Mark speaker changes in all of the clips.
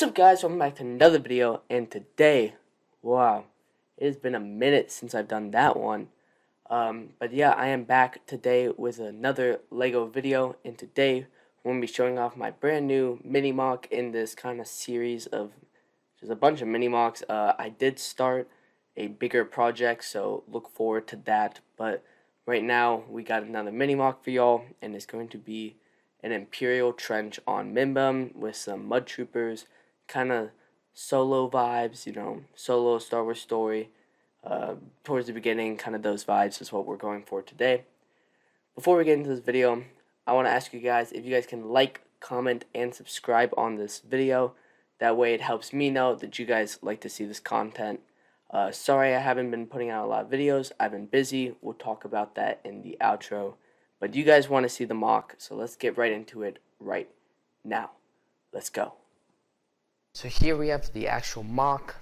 Speaker 1: What's up guys, welcome back to another video, and today, wow, it has been a minute since I've done that one. But yeah, I am back today with another LEGO video, and today we're going to be showing off my brand new mini MOC in this kind of series of just a bunch of mini MOCs. I did start a bigger project, so look forward to that, but right now we got another mini MOC for y'all, and it's going to be an Imperial trench on Mimban with some mud troopers, kind of solo vibes, you know, solo Star Wars story. Towards the beginning, kind of those vibes is what we're going for today. Before we get into this video, I want to ask you guys if you guys can like, comment, and subscribe on this video. That way it helps me know that you guys like to see this content. Sorry I haven't been putting out a lot of videos. I've been busy. We'll talk about that in the outro. But you guys want to see the MOC, so let's get right into it right now. Let's go. So here we have the actual MOC.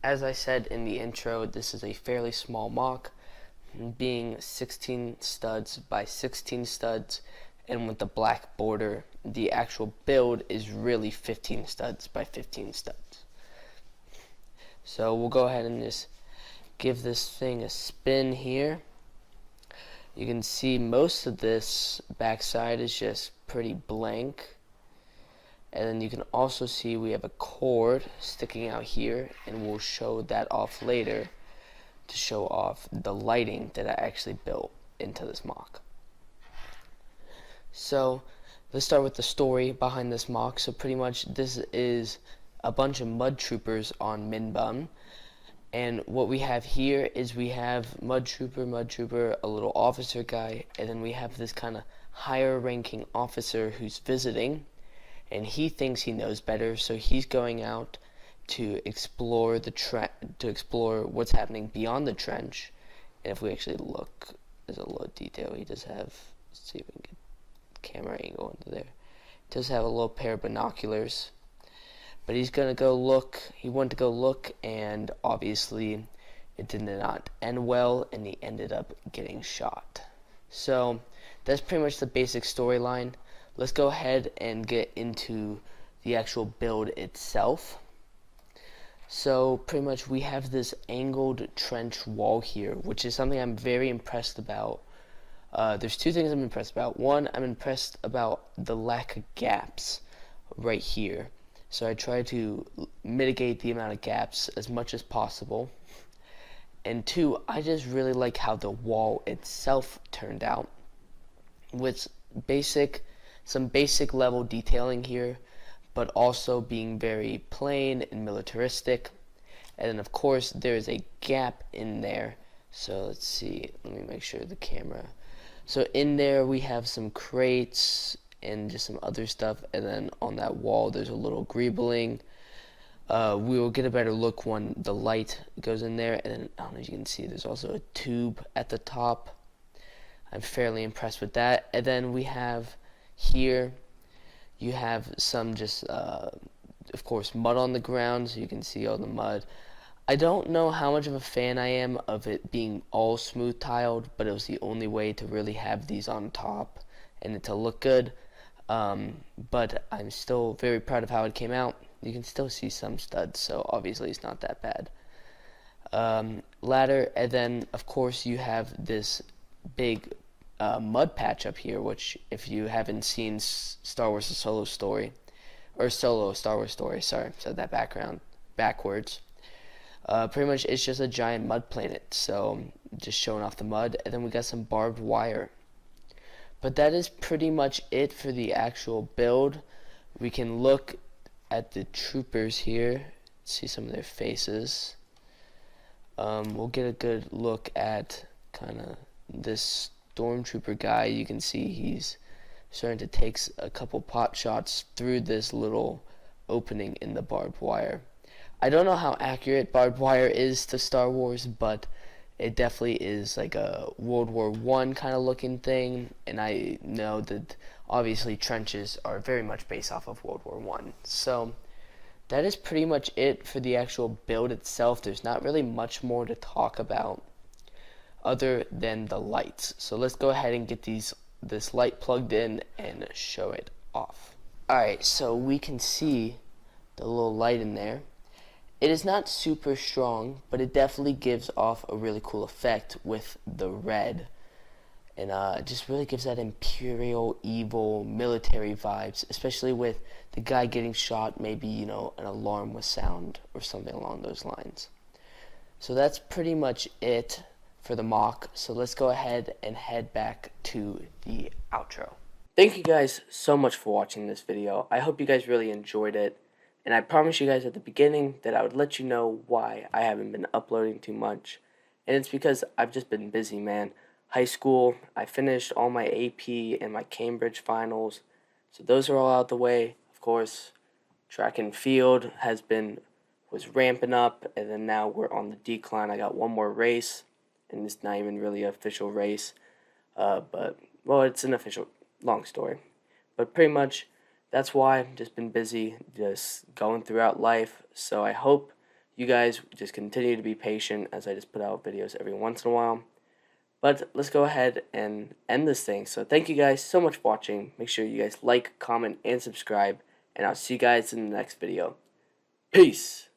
Speaker 1: As I said in the intro, this is a fairly small MOC, being 16 studs by 16 studs, and with the black border, the actual build is really 15 studs by 15 studs. So we'll go ahead and just give this thing a spin here. You can see most of this backside is just pretty blank. And then you can also see we have a cord sticking out here, and we'll show that off later to show off the lighting that I actually built into this MOC. So let's start with the story behind this MOC. So pretty much this is a bunch of mud troopers on Mimban. And what we have here is we have mud trooper, a little officer guy, and then we have this kind of higher ranking officer who's visiting, and he thinks he knows better, so he's going out to explore what's happening beyond the trench. And if we actually look, there's a little detail. He does have, let's see if we can get the camera angle into there. He does have a little pair of binoculars. But he's gonna go look. He went to go look, and obviously it did not end well, and he ended up getting shot. So that's pretty much the basic storyline. Let's go ahead and get into the actual build itself. So pretty much we have this angled trench wall here, which is something I'm very impressed about. There's two things I'm impressed about. One, I'm impressed about the lack of gaps right here. So I try to mitigate the amount of gaps as much as possible. And two, I just really like how the wall itself turned out, with some basic level detailing here, but also being very plain and militaristic. And then of course there is a gap in there. So let's see, let me make sure the camera. So in there we have some crates and just some other stuff, and then on that wall there's a little greebling. We will get a better look when the light goes in there, and then I don't know if you can see there's also a tube at the top. I'm fairly impressed with that. And then we have here, you have some just of course mud on the ground, so you can see all the mud. I don't know how much of a fan I am of it being all smooth tiled, but it was the only way to really have these on top and it to look good. But I'm still very proud of how it came out. You can still see some studs, so obviously it's not that bad. Ladder, and then of course you have this big mud patch up here, which if you haven't seen Star Wars: A Solo Story, or Solo Star Wars Story, sorry, said that backwards. Pretty much it's just a giant mud planet, so just showing off the mud, and then we got some barbed wire. But that is pretty much it for the actual build. We can look at the troopers here, see some of their faces. We'll get a good look at kind of this stormtrooper guy. You can see he's starting to take a couple pot shots through this little opening in the barbed wire. I don't know how accurate barbed wire is to Star Wars, but it definitely is like a World War I kind of looking thing, and I know that obviously trenches are very much based off of World War I. So that is pretty much it for the actual build itself. There's not really much more to talk about other than the lights. So let's go ahead and get this light plugged in and show it off. Alright, so we can see the little light in there. It is not super strong, but it definitely gives off a really cool effect with the red. And it just really gives that Imperial, evil, military vibes, especially with the guy getting shot, maybe, you know, an alarm was sound or something along those lines. So that's pretty much it for the MOC. So let's go ahead and head back to the outro. Thank you guys so much for watching this video. I hope you guys really enjoyed it. And I promised you guys at the beginning that I would let you know why I haven't been uploading too much. And it's because I've just been busy, man. High school, I finished all my AP and my Cambridge finals. So those are all out the way. Of course, track and field was ramping up, and then now we're on the decline. I got one more race, and it's not even really an official race. But, well, it's an official, long story. But pretty much, that's why I've just been busy, just going throughout life. So I hope you guys just continue to be patient as I just put out videos every once in a while. But let's go ahead and end this thing. So thank you guys so much for watching. Make sure you guys like, comment, and subscribe. And I'll see you guys in the next video. Peace!